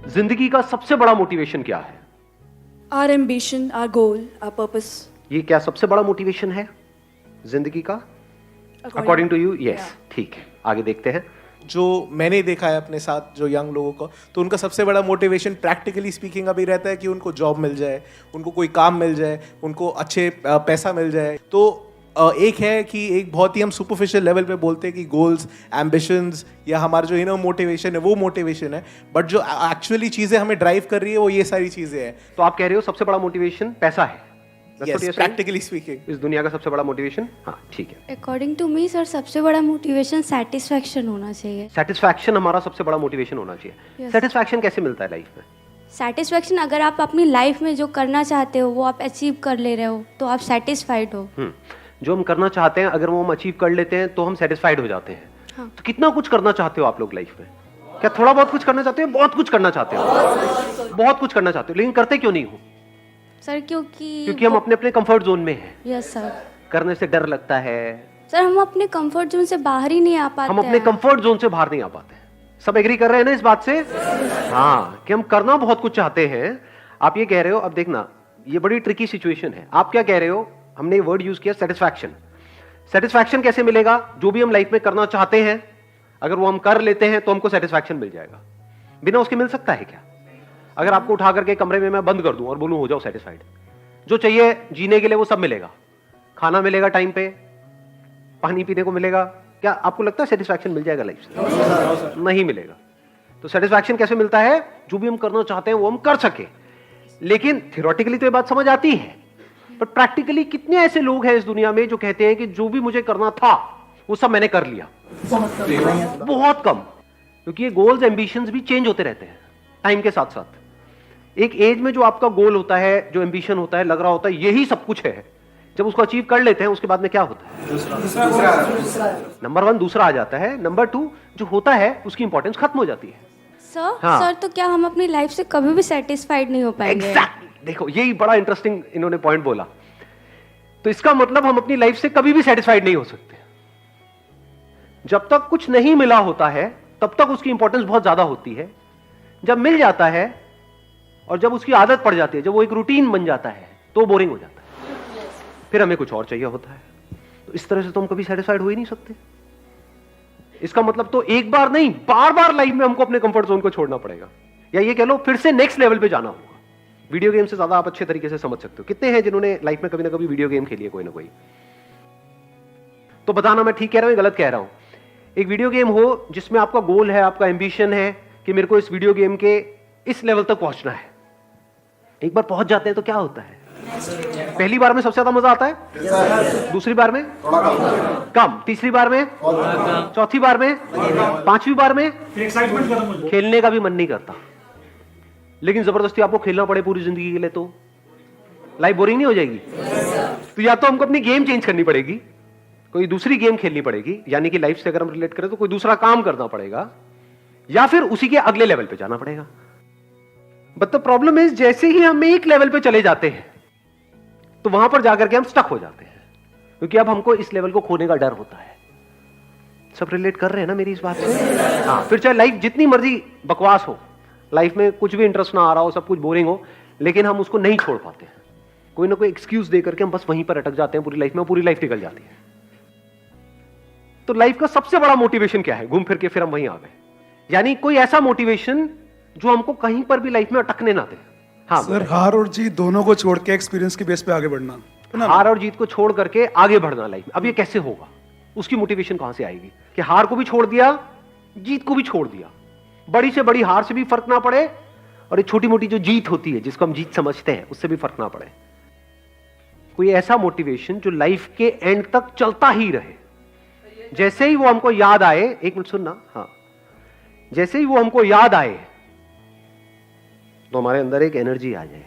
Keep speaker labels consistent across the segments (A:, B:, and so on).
A: जिंदगी का सबसे बड़ा मोटिवेशन क्या है?
B: Our ambition, our goal, our purpose.
A: ये क्या सबसे बड़ा मोटिवेशन है जिंदगी का? According to you? यस, ठीक है, आगे देखते हैं।
C: जो मैंने देखा है अपने साथ जो यंग लोगों को, तो उनका सबसे बड़ा मोटिवेशन प्रैक्टिकली स्पीकिंग अभी रहता है कि उनको जॉब मिल जाए, उनको कोई काम मिल जाए, उनको अच्छे पैसा मिल जाए। तो एक है कि एक बहुत ही हम सुपरफिशियल लेवल पे बोलते हैं कि गोल्स, एम्बिशंस या हमारा जो इनर मोटिवेशन है वो मोटिवेशन है, बट जो एक्चुअली चीज़ें हमें ड्राइव कर रही है वो ये सारी चीज़ें हैं।
A: तो आप कह रहे हो सबसे बड़ा मोटिवेशन पैसा है?
C: प्रैक्टिकली स्पीकिंग
A: इस दुनिया का सबसे बड़ा मोटिवेशन? हाँ, ठीक है।
D: अकॉर्डिंग टू मी सर, सबसे बड़ा मोटिवेशन सेटिस्फैक्शन होना चाहिए।
A: सेटिस्फैक्शन हमारा सबसे बड़ा मोटिवेशन होना चाहिए।
D: Yes.
A: सेटिस्फैक्शन कैसे मिलता है लाइफ में?
D: सेटिस्फैक्शन, अगर आप अपनी लाइफ में जो करना चाहते हो वो आप अचीव कर ले रहे हो तो आप सेटिस्फाइड हो।
A: जो हम करना चाहते हैं अगर वो हम अचीव कर लेते हैं तो हम सेटिस्फाइड हो जाते हैं।
D: हाँ।
A: तो कितना कुछ करना चाहते हो आप लोग लाइफ में? क्या थोड़ा बहुत कुछ करना चाहते हो? बहुत कुछ करना चाहते हो? बहुत कुछ करना चाहते हो, लेकिन करते क्यों नहीं हो?
D: सर क्योंकि
A: हम अपने अपने कंफर्ट जोन में हैं।
D: Yes sir.
A: करने से डर लगता है।
D: सर हम अपने कंफर्ट जोन से बाहर ही नहीं आ पाते।
A: हम अपने कंफर्ट जोन से बाहर नहीं आ पाते। सब एग्री कर रहे हैं ना इस बात से? हाँ, कि हम करना बहुत कुछ चाहते हैं। आप ये कह रहे हो, अब देखना ये बड़ी ट्रिकी सिचुएशन है। आप क्या कह रहे हो? हमने वर्ड यूज किया सेटिस्फैक्शन। सेटिस्फैक्शन कैसे मिलेगा? जो भी हम लाइफ में करना चाहते हैं अगर वो हम कर लेते हैं तो हमको सेटिस्फैक्शन मिल जाएगा। बिना उसके मिल सकता है क्या? अगर आपको उठा करके कमरे में मैं बंद कर दूं और बोलूं हो जाओ सेटिस्फाइड, जो चाहिए जीने के लिए वो सब मिलेगा, खाना मिलेगा टाइम पे, पानी पीने को मिलेगा, क्या आपको लगता है सेटिस्फैक्शन मिल जाएगा लाइफ से? नहीं मिलेगा। तो सेटिस्फैक्शन कैसे मिलता है? जो भी हम करना चाहते हैं वो हम कर सके। लेकिन थियोरेटिकली तो ये बात समझ आती है, पर प्रैक्टिकली कितने ऐसे लोग हैं इस दुनिया में जो कहते हैं कि जो भी मुझे करना था वो सब मैंने कर लिया? बहुत कम, क्योंकि ये गोल्स, एम्बिशंस भी चेंज होते रहते हैं टाइम के साथ साथ। एक एज में जो आपका गोल होता है, जो एम्बिशन होता है, लग रहा होता है यही सब कुछ है, जब उसको अचीव कर लेते हैं उसके बाद में क्या होता है? नंबर 1 दूसरा आ जाता है, नंबर 2 जो होता है उसकी इंपॉर्टेंस खत्म हो जाती है।
D: सर
A: हाँ।
D: सर तो क्या हम अपनी लाइफ से कभी भी सेटिस्फाइड नहीं हो पाएंगे?
A: Exactly. देखो यही बड़ा इंटरेस्टिंग इन्होंने पॉइंट बोला। तो इसका मतलब हम अपनी लाइफ से कभी भी सेटिस्फाइड नहीं हो सकते। जब तक कुछ नहीं मिला होता है तब तक उसकी इंपॉर्टेंस बहुत ज्यादा होती है। जब मिल जाता है और जब उसकी आदत पड़ जाती है, जब वो एक रूटीन बन जाता है तो बोरिंग हो जाता है, फिर हमें कुछ और चाहिए होता है। तो इस तरह से तो हम कभी सेटिस्फाइड हो ही नहीं सकते। इसका मतलब तो एक बार नहीं, बार बार लाइफ में हमको अपने कंफर्ट जोन को छोड़ना पड़ेगा, या ये कह लो फिर से नेक्स्ट लेवल पे जाना होगा। वीडियो गेम से ज्यादा आप अच्छे तरीके से समझ सकते हो। कितने हैं जिन्होंने लाइफ में कभी ना कभी वीडियो गेम खेली है, कोई ना कोई? तो बताना मैं ठीक कह रहा हूं या गलत कह रहा हूं। एक वीडियो गेम हो जिसमें आपका गोल है, आपका एम्बिशन है कि मेरे को इस वीडियो गेम के इस लेवल तक पहुंचना है। एक बार पहुंच जाते हैं तो क्या होता है? पहली बार में सबसे ज्यादा मजा आता है, दूसरी बार में कम, तीसरी बार में, चौथी बार में, पांचवी बार में खेलने का भी मन नहीं करता। लेकिन जबरदस्ती आपको खेलना पड़े पूरी जिंदगी के लिए तो लाइफ बोरिंग नहीं हो जाएगी? तो या तो हमको अपनी गेम चेंज करनी पड़ेगी, कोई दूसरी गेम खेलनी पड़ेगी, यानी कि लाइफ से अगर हम रिलेट करें तो कोई दूसरा काम करना पड़ेगा, या फिर उसी के अगले लेवल पे जाना पड़ेगा। बट द प्रॉब्लम इज, जैसे ही हम एक लेवल पे चले जाते हैं तो वहां पर जाकर के हम स्टक हो जाते हैं, क्योंकि अब हमको इस लेवल को खोने का डर होता है। सब रिलेट कर रहे हैं ना मेरी इस बात से? हाँ, फिर चाहे लाइफ जितनी मर्जी बकवास हो, लाइफ में कुछ भी इंटरेस्ट ना आ रहा हो, सब कुछ बोरिंग हो, लेकिन हम उसको नहीं छोड़ पाते हैं। कोई ना कोई एक्सक्यूज दे करके हम बस वहीं पर अटक जाते हैं पूरी लाइफ में, पूरी लाइफ निकल जाती है। तो लाइफ का सबसे बड़ा मोटिवेशन क्या है? घूम फिर के फिर हम वहीं आ गए, यानी कोई ऐसा मोटिवेशन जो हमको कहीं पर भी लाइफ में अटकने ना दे। हाँ
E: सर, हार और जीत दोनों को छोड़ के एक्सपीरियंस के बेस पे आगे बढ़ना है ना?
A: हार और जीत को छोड़ करके आगे बढ़ना लाइफ में। अब ये कैसे होगा? उसकी मोटिवेशन कहां से आएगी कि हार को भी छोड़ दिया, जीत को भी छोड़ दिया, बड़ी से बड़ी हार से भी फर्क ना पड़े, और एक छोटी मोटी जो जीत होती है जिसको हम जीत समझते हैं उससे भी फर्क ना पड़े। कोई ऐसा मोटिवेशन जो लाइफ के एंड तक चलता ही रहे। जैसे ही वो हमको याद आए, एक मिनट सुनना, हाँ, जैसे ही वो हमको याद आए तो हमारे अंदर एक एनर्जी आ जाए।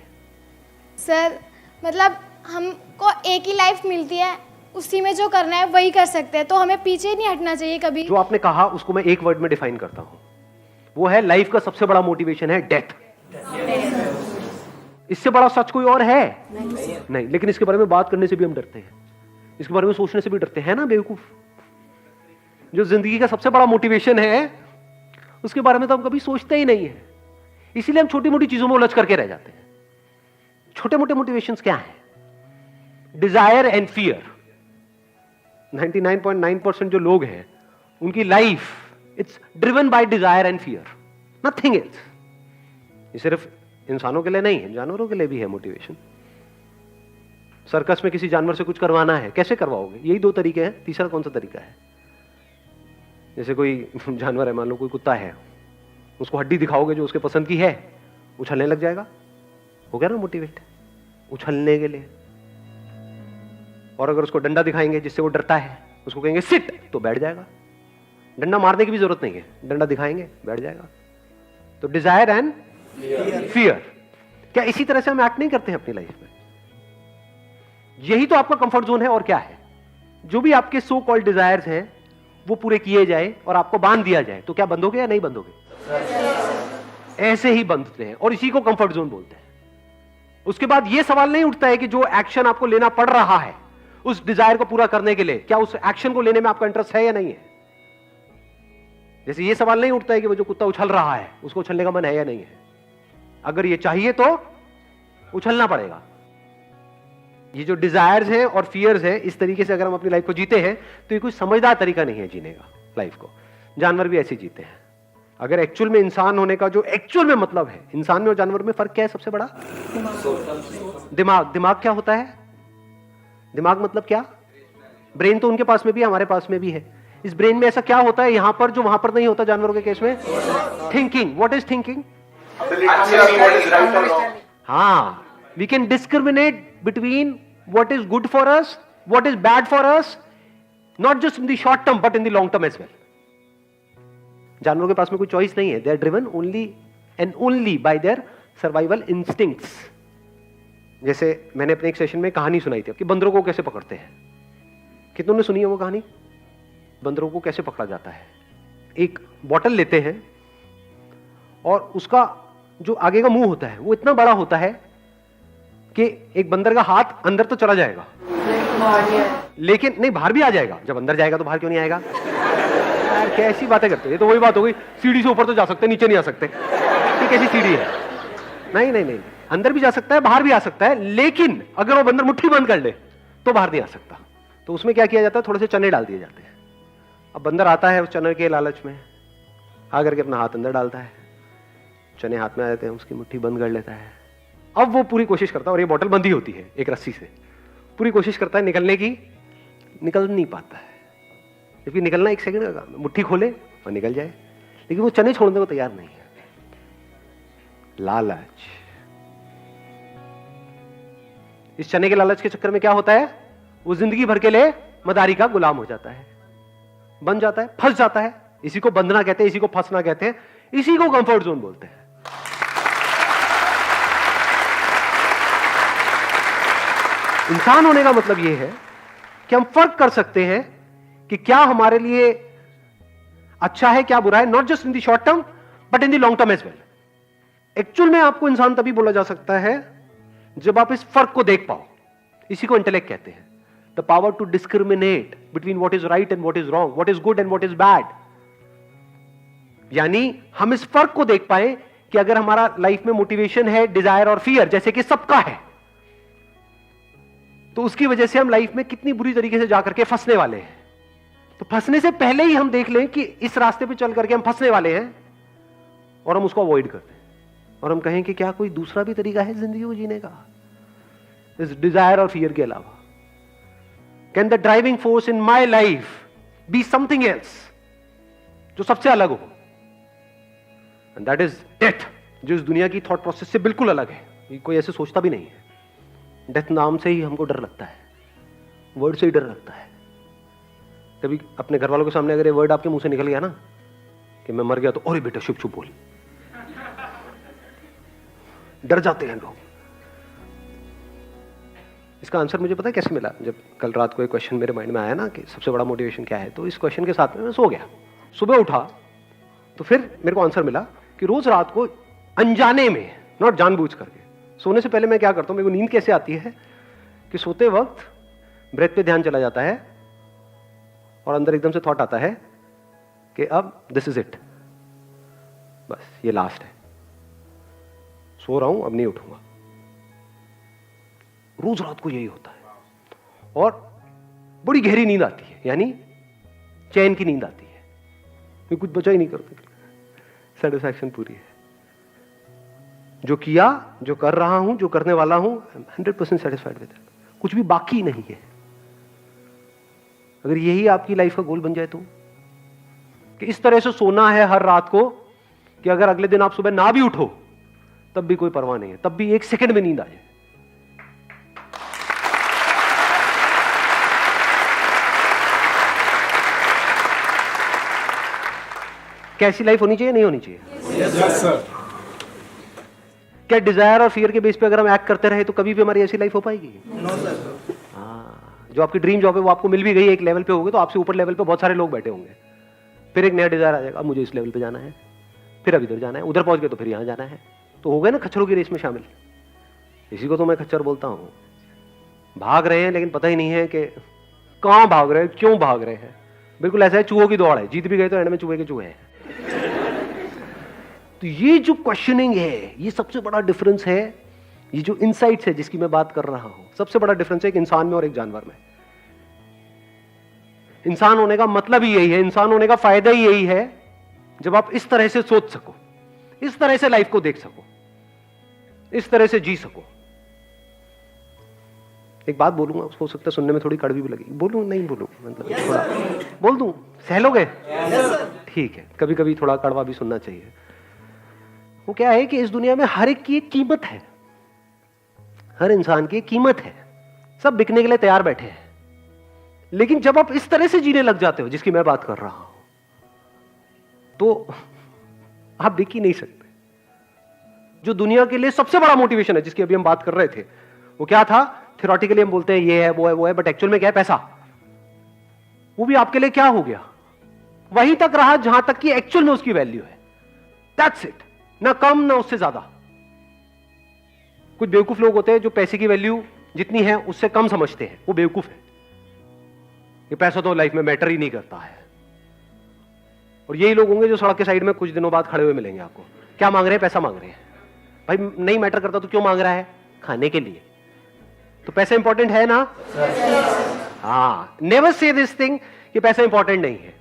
F: सर मतलब हमको एक ही लाइफ मिलती है, उसी में जो करना है वही कर सकते हैं, तो हमें पीछे नहीं हटना चाहिए कभी।
A: जो आपने कहा उसको मैं एक वर्ड में डिफाइन करता हूं, वो है लाइफ का सबसे बड़ा मोटिवेशन है डेथ। इससे बड़ा सच कोई और है? नहीं। लेकिन इसके बारे में बात करने से भी हम डरते हैं, इसके बारे में सोचने से भी डरते हैं ना बेवकूफ। जो जिंदगी का सबसे बड़ा मोटिवेशन है उसके बारे में तो हम कभी सोचते ही नहीं है। इसीलिए हम छोटी मोटी चीजों में उलझ करके रह जाते हैं। छोटे मोटे मोटिवेशंस क्या हैं? Desire and fear. 99.9% जो लोग हैं उनकी life it's driven by desire and fear, nothing else. ये सिर्फ इंसानों के लिए नहीं है, जानवरों के लिए भी है मोटिवेशन। सर्कस में किसी जानवर से कुछ करवाना है, कैसे करवाओगे? यही दो तरीके हैं, तीसरा कौन सा तरीका है? जैसे कोई जानवर है, मान लो कोई कुत्ता है, उसको हड्डी दिखाओगे जो उसके पसंद की है, उछलने लग जाएगा, हो गया ना मोटिवेट, उछलने के लिए। और अगर उसको डंडा दिखाएंगे जिससे वो डरता है, उसको कहेंगे सिट, तो बैठ जाएगा। डंडा मारने की भी जरूरत नहीं है, डंडा दिखाएंगे बैठ जाएगा। तो डिजायर एंड फियर, क्या इसी तरह से हम एक्ट नहीं करते हैं अपनी लाइफ में? यही तो आपका कंफर्ट जोन है। और क्या है? जो भी आपके सो कॉल्ड डिजायर्स हैं वो पूरे किए जाए और आपको बांध दिया जाए, तो क्या बंधोगे या नहीं बंधोगे? ऐसे ही बंधते हैं और इसी को कंफर्ट जोन बोलते हैं। उसके बाद यह सवाल नहीं उठता है कि जो एक्शन आपको लेना पड़ रहा है उस डिजायर को पूरा करने के लिए, क्या उस एक्शन को लेने में आपका इंटरेस्ट है या नहीं है? जैसे यह सवाल नहीं उठता है कि वो जो कुत्ता उछल रहा है उसको उछलने का मन है या नहीं है। अगर ये चाहिए तो उछलना पड़ेगा। ये जो डिजायर्स हैं और फियर्स हैं, इस तरीके से अगर हम अपनी लाइफ को जीते हैं तो ये कोई समझदार तरीका नहीं है जीने का लाइफ को। जानवर भी ऐसे जीते हैं। अगर एक्चुअल में इंसान होने का जो एक्चुअल में मतलब है, इंसान में और जानवर में फर्क क्या है सबसे बड़ा? दिमाग। दिमाग क्या होता है? दिमाग मतलब क्या? ब्रेन तो उनके पास में भी है, हमारे पास में भी है। इस ब्रेन में ऐसा क्या होता है यहां पर जो वहां पर नहीं होता जानवरों के केस में? थिंकिंग। What is thinking? हाँ, we can discriminate between what is good for us, what is bad for us, not just in the short term but in the long term as well. जानवरों के पास में कोई choice नहीं है। They are driven only and only by their survival instincts. जैसे मैंने अपने एक सेशन में कहानी सुनाई थी कि बंदरों को कैसे पकड़ते हैं। कितनों ने सुनी है वो कहानी? बंदरों को कैसे पकड़ा जाता है? एक बॉटल लेते हैं और उसका जो आगे का मुंह होता है वो इतना बड़ा होता है कि एक बंदर का हाथ अंदर तो चला जाएगा, लेकिन नहीं, बाहर भी आ जाएगा। जब अंदर जाएगा तो बाहर क्यों नहीं आएगा? यार कैसी बातें करते हो? ये तो वही बात हो गई, सीढ़ी से ऊपर तो जा सकते, नीचे नहीं आ सकते। ये कैसी सीढ़ी है? नहीं नहीं नहीं, अंदर भी जा सकता है, बाहर भी आ सकता है, लेकिन अगर वो बंदर मुट्ठी बंद कर ले तो बाहर नहीं आ सकता। तो उसमें क्या किया जाता है? थोड़े से चने डाल दिए जाते हैं। अब बंदर आता है उस चने के लालच में, आकर के अपना हाथ अंदर डालता है, चने हाथ में आ जाते हैं, उसकी मुट्ठी बंद कर लेता है। अब वो पूरी कोशिश करता है, और ये बोतल बंधी होती है एक रस्सी से, पूरी कोशिश करता है निकलने की, निकल नहीं पाता है। जबकि निकलना एक सेकंड का काम है, मुट्ठी खोले और निकल जाए, लेकिन वो चने छोड़ने को तैयार नहीं है। लालच। इस चने के लालच के चक्कर में क्या होता है? वो जिंदगी भर के लिए मदारी का गुलाम हो जाता है, बन जाता है, फंस जाता है। इसी को बंधना कहते हैं, इसी को फंसना कहते हैं, इसी को कंफर्ट जोन बोलते हैं। इंसान होने का मतलब यह है कि हम फर्क कर सकते हैं कि क्या हमारे लिए अच्छा है, क्या बुरा है, not just in the short term but in the long term as well. Actual में आपको इंसान तभी बोला जा सकता है जब आप इस फर्क को देख पाओ। इसी को इंटेलेक्ट कहते हैं, the power to discriminate between what is right and what is wrong, what is good and what is bad. यानी हम इस फर्क को देख पाए कि अगर हमारा लाइफ में मोटिवेशन है डिजायर और फियर, जैसे कि सबका है, तो उसकी वजह से हम लाइफ में कितनी बुरी तरीके से जाकर के फंसने वाले हैं। तो फंसने से पहले ही हम देख लें कि इस रास्ते पे चल करके हम फंसने वाले हैं और हम उसको अवॉइड करते हैं और हम कहें कि क्या कोई दूसरा भी तरीका है जिंदगी को जीने का इस डिजायर और फियर के अलावा? Can the driving force in my life be something else, जो सबसे अलग हो? एंड दैट इज डेथ, जो इस दुनिया की थॉट प्रोसेस से बिल्कुल अलग है। कोई ऐसे सोचता भी नहीं है। डेथ नाम से ही हमको डर लगता है, वर्ड से ही डर लगता है। कभी अपने घर वालों के सामने अगर ये वर्ड आपके मुंह से निकल गया ना कि मैं मर गया, तो अरे बेटा चुप चुप बोल, डर जाते हैं लोग। इसका आंसर मुझे पता है कैसे मिला? जब कल रात को एक क्वेश्चन मेरे माइंड में आया ना कि सबसे बड़ा मोटिवेशन क्या है, तो इस क्वेश्चन के साथ में मैं सो गया। सुबह उठा तो फिर मेरे को आंसर मिला कि रोज रात को अनजाने में, नॉट जानबूझ करके, सोने से पहले मैं क्या करता हूं, मेरे को नींद कैसे आती है कि सोते वक्त ब्रेथ पे ध्यान चला जाता है और अंदर एकदम से थॉट आता है कि अब दिस इज इट, बस ये लास्ट है। सो रहा हूं, अब नहीं उठूंगा। रोज रात को यही होता है और बड़ी गहरी नींद आती है, यानी चैन की नींद आती है, ये कुछ बचा ही नहीं करते, सेटिस्फैक्शन पूरी है। जो किया, जो कर रहा हूं, जो करने वाला हूं, 100% सेटिस्फाइड विद इट, कुछ भी बाकी नहीं है। अगर यही आपकी लाइफ का गोल बन जाए तो कि इस तरह से सोना है हर रात को कि अगर अगले दिन आप सुबह ना भी उठो तब भी कोई परवाह नहीं है, तब भी 1 सेकंड में नींद आ जाए। कैसी लाइफ होनी चाहिए, नहीं होनी चाहिए?
E: Yes sir.
A: क्या डिजायर और फियर के बेस पे अगर हम एक्ट करते रहे तो कभी भी हमारी ऐसी लाइफ हो पाएगी? No sir. हाँ, जो आपकी ड्रीम जॉब है वो आपको मिल भी गई, एक लेवल पे होगी, तो आपसे ऊपर लेवल पे बहुत सारे लोग बैठे होंगे। फिर एक नया डिजायर आ जाएगा, मुझे इस लेवल पे जाना है, फिर अब इधर जाना है, उधर पहुंच गए तो फिर यहां जाना है, तो हो गए ना खच्चरों की रेस में शामिल। इसी को तो मैं खच्चर बोलता हूं। भाग रहे हैं लेकिन पता ही नहीं है कि कहां भाग रहे हैं, क्यों भाग रहे हैं। बिल्कुल ऐसा है, चूहों की दौड़ है, जीत भी गए तो एंड में चूहे के चूहे हैं। तो ये जो क्वेश्चनिंग है, ये सबसे बड़ा डिफरेंस है। ये जो इनसाइट्स है जिसकी मैं बात कर रहा हूं, सबसे बड़ा डिफरेंस है एक इंसान में और एक जानवर में। इंसान होने का मतलब ही यही है, इंसान होने का फायदा ही यही है, जब आप इस तरह से सोच सको, इस तरह से लाइफ को देख सको, इस तरह से जी सको। एक बात बोलूंगा, हो सकता है सुनने में थोड़ी कड़वी भी लगी, बोलूं नहीं बोलूं, मतलब थोड़ा बोल दूं, सह लोगे? ठीक है, कभी कभी थोड़ा कड़वा भी सुनना चाहिए। वो क्या है कि इस दुनिया में हर एक की एक कीमत है, हर इंसान की एक कीमत है, सब बिकने के लिए तैयार बैठे हैं। लेकिन जब आप इस तरह से जीने लग जाते हो जिसकी मैं बात कर रहा हूं, तो आप बिक ही नहीं सकते। जो दुनिया के लिए सबसे बड़ा मोटिवेशन है जिसकी अभी हम बात कर रहे थे, वो क्या था? थ्योरेटिकली हम बोलते हैं ये है, वो है, बट एक्चुअल में क्या है? पैसा। वो भी आपके लिए क्या हो गया? वहीं तक रहा जहां तक कि एक्चुअल में उसकी वैल्यू है। दैट्स इट, ना कम ना उससे ज्यादा। कुछ बेवकूफ लोग होते हैं जो पैसे की वैल्यू जितनी है उससे कम समझते हैं, वो बेवकूफ है। ये पैसा तो लाइफ में मैटर ही नहीं करता है। और यही लोग होंगे जो सड़क के साइड में कुछ दिनों बाद खड़े हुए मिलेंगे आपको। क्या मांग रहे हैं? पैसा मांग रहे हैं। भाई नहीं मैटर करता तो क्यों मांग रहा है? खाने के लिए। तो पैसा इंपॉर्टेंट है ना? हाँ, नेवर से दिस थिंग कि पैसा इंपॉर्टेंट नहीं है।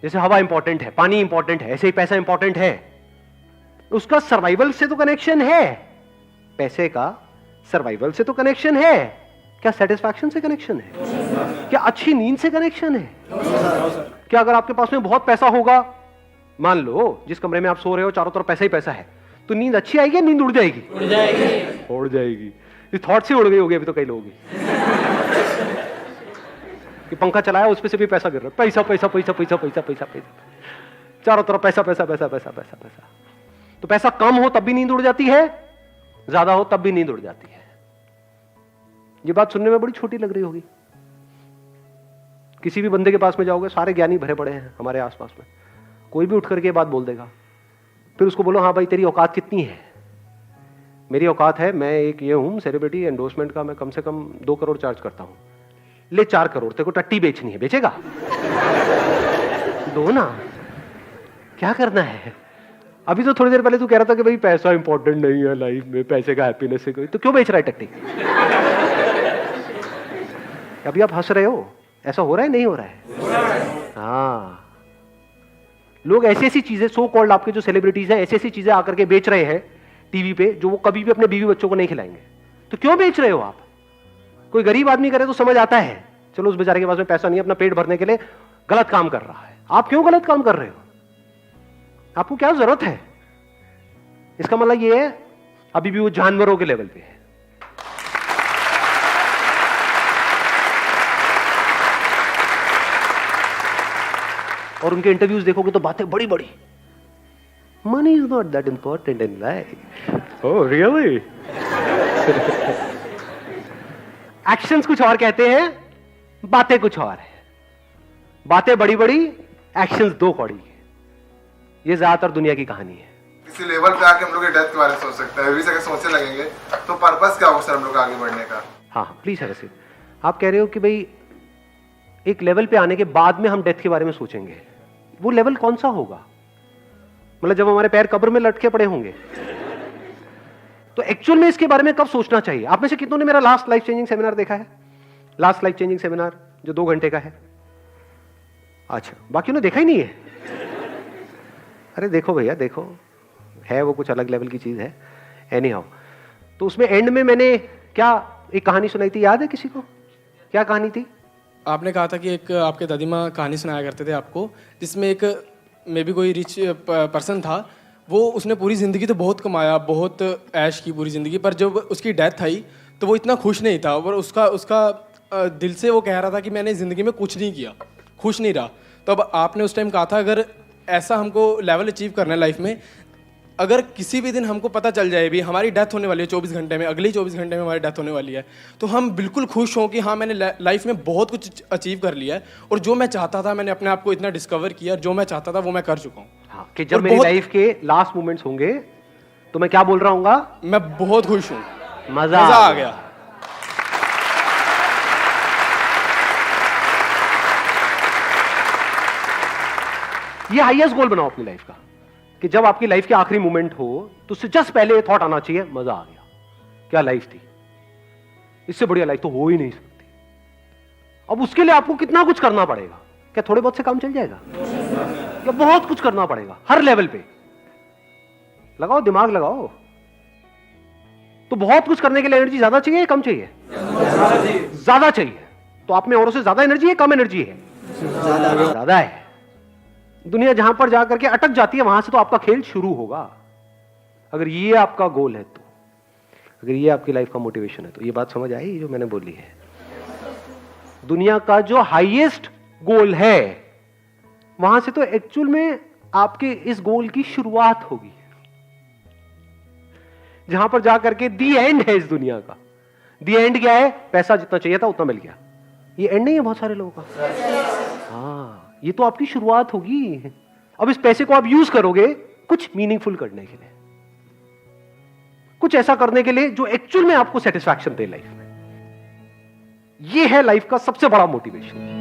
A: जैसे हवा इंपॉर्टेंट है, पानी इंपॉर्टेंट है, ऐसे ही पैसा इंपॉर्टेंट है। उसका सर्वाइवल से तो कनेक्शन है, पैसे का सर्वाइवल से तो कनेक्शन है। क्या सेटिस्फैक्शन से कनेक्शन है? क्या अच्छी नींद से कनेक्शन है? क्या अगर आपके पास में बहुत पैसा होगा, मान लो जिस कमरे में आप सो रहे हो चारों तरफ पैसा ही पैसा है, तो नींद अच्छी आएगी या नींद उड़ जाएगी? उड़ जाएगी। उड़ जाएगी। इस थॉट से उड़ गई होगी अभी तो कई लोगों की कि पंखा चलाया उस पे से भी पैसा गिर रहा है, पैसा पैसा पैसा पैसा पैसा पैसा पैसा, चारों तरफ पैसा पैसा पैसा पैसा पैसा पैसा। तो पैसा कम हो तब भी नींद उड़ जाती है, ज्यादा हो तब भी नींद उड़ जाती है। ये बात सुनने में बड़ी छोटी लग रही होगी। किसी भी बंदे के पास में जाओगे, सारे ज्ञानी भरे पड़े हैं हमारे आसपास में, कोई भी उठ करके बात बोल देगा। फिर उसको बोलो, हाँ भाई तेरी औकात कितनी है? मेरी औकात है, मैं एक ये हूं सेलिब्रिटी, एंडोर्समेंट का मैं कम से कम 2 करोड़ चार्ज करता हूं। ले 4 करोड़, तेरे को टट्टी बेचनी है, बेचेगा? दो ना, क्या करना है? अभी तो थोड़ी देर पहले तू कह रहा था कि भाई पैसा इंपॉर्टेंट नहीं है लाइफ में, पैसे का हैप्पीनेस से कोई, तो क्यों बेच रहा है टट्टी? अभी आप हंस रहे हो, ऐसा हो रहा है नहीं हो रहा है? हाँ, लोग ऐसी ऐसी चीजें, सो कॉल्ड आपके जो सेलिब्रिटीज हैं, ऐसी ऐसी चीजें आकर के बेच रहे हैं टीवी पे जो वो कभी भी अपने बीवी बच्चों को नहीं खिलाएंगे। तो क्यों बेच रहे हो आप? कोई गरीब आदमी करे तो समझ आता है, चलो उस बेचारे के पास में पैसा नहीं है, अपना पेट भरने के लिए गलत काम कर रहा है। आप क्यों गलत काम कर रहे हो? आपको क्या जरूरत है? इसका मतलब ये है अभी भी वो जानवरों के लेवल पे है। और उनके इंटरव्यूज देखोगे तो बातें बड़ी बड़ी, money is not that important in life. Oh really? Actions कुछ और कहते हैं, बातें कुछ और है। बातें बड़ी बड़ी, एक्शंस 2 कौड़ी। ये ज्यादातर दुनिया की कहानी है।
G: किसी लेवल पे आके हम लोग डेथ के बारे में सोच सकते हैं, अगर सोचने लगेंगे तो पर्पस क्या होगा सर हम लोग आगे बढ़ने का?
A: हाँ प्लीज है। वैसे आप कह रहे हो कि भाई एक लेवल पे आने के बाद में हम डेथ के बारे में सोचेंगे, वो लेवल कौन सा होगा? मतलब जब हमारे पैर कब्र में लटके पड़े होंगे तो एक्चुअल में इसके बारे में कब सोचना चाहिए? आप में से कितनों ने मेरा लास्ट लाइफ चेंजिंग सेमिनार देखा है? लास्ट लाइफ चेंजिंग सेमिनार जो 2 घंटे का है। अच्छा, बाकियों ने देखा ही नहीं है? अरे देखो भैया, देखो, है वो कुछ अलग लेवल की चीज है। एनी हाउ, तो उसमें एंड में मैंने क्या एक कहानी सुनाई थी, याद है किसी को? क्या कहानी थी?
H: आपने कहा था कि एक आपके दादी माँ कहानी सुनाया करते थे आपको, जिसमें एक मे बी कोई रिच पर्सन था, वो उसने पूरी ज़िंदगी तो बहुत कमाया, बहुत ऐश की पूरी ज़िंदगी, पर जब उसकी डेथ आई तो वो इतना खुश नहीं था, और उसका दिल से वो कह रहा था कि मैंने ज़िंदगी में कुछ नहीं किया, खुश नहीं रहा। तो अब आपने उस टाइम कहा था अगर ऐसा हमको लेवल अचीव करना है लाइफ में, अगर किसी भी दिन हमको पता चल जाए भी हमारी डेथ होने वाली है 24 घंटे में, अगले 24 घंटे में हमारी डेथ होने वाली है, तो हम बिल्कुल खुश हों कि हाँ मैंने लाइफ में बहुत कुछ अचीव कर लिया है, और जो मैं चाहता था मैंने अपने आप को इतना डिस्कवर किया, जो मैं चाहता था वो मैं कर चुका हूँ।
A: हाँ, कि जब मेरी लाइफ के लास्ट मोमेंट्स होंगे तो मैं क्या बोल रहा हूँ?
H: मैं बहुत खुश हूँ,
A: मजा
H: आ गया।
A: ये हाईएस्ट गोल बनाओ अपनी लाइफ का, कि जब आपकी लाइफ के आखिरी मोमेंट हो तो उससे जस्ट पहले ये थॉट आना चाहिए, मजा आ गया, क्या लाइफ थी, इससे बढ़िया लाइफ तो हो ही नहीं सकती। अब उसके लिए आपको कितना कुछ करना पड़ेगा? क्या थोड़े बहुत से काम चल जाएगा? या बहुत कुछ करना पड़ेगा हर लेवल पे? लगाओ दिमाग, लगाओ। तो बहुत कुछ करने के लिए एनर्जी ज्यादा चाहिए या कम चाहिए? ज्यादा चाहिए। तो आप में औरों से ज्यादा एनर्जी है, कम एनर्जी है? ज्यादा है। दुनिया जहां पर जाकर के अटक जाती है, वहां से तो आपका खेल शुरू होगा। अगर ये आपका गोल है, तो अगर ये आपकी लाइफ का मोटिवेशन है, तो ये बात समझ आई जो मैंने बोली है। दुनिया का जो हाईएस्ट गोल है, वहां से तो एक्चुअल में आपके इस गोल की शुरुआत होगी, जहां पर जाकर के दी एंड है इस दुनिया का। दी एंड क्या है? पैसा जितना चाहिए था उतना मिल गया। ये एंड नहीं है बहुत सारे लोगों का। हाँ, ये तो आपकी शुरुआत होगी। अब इस पैसे को आप यूज करोगे कुछ मीनिंगफुल करने के लिए, कुछ ऐसा करने के लिए जो एक्चुअल में आपको सेटिस्फैक्शन दे लाइफ में। ये है लाइफ का सबसे बड़ा मोटिवेशन।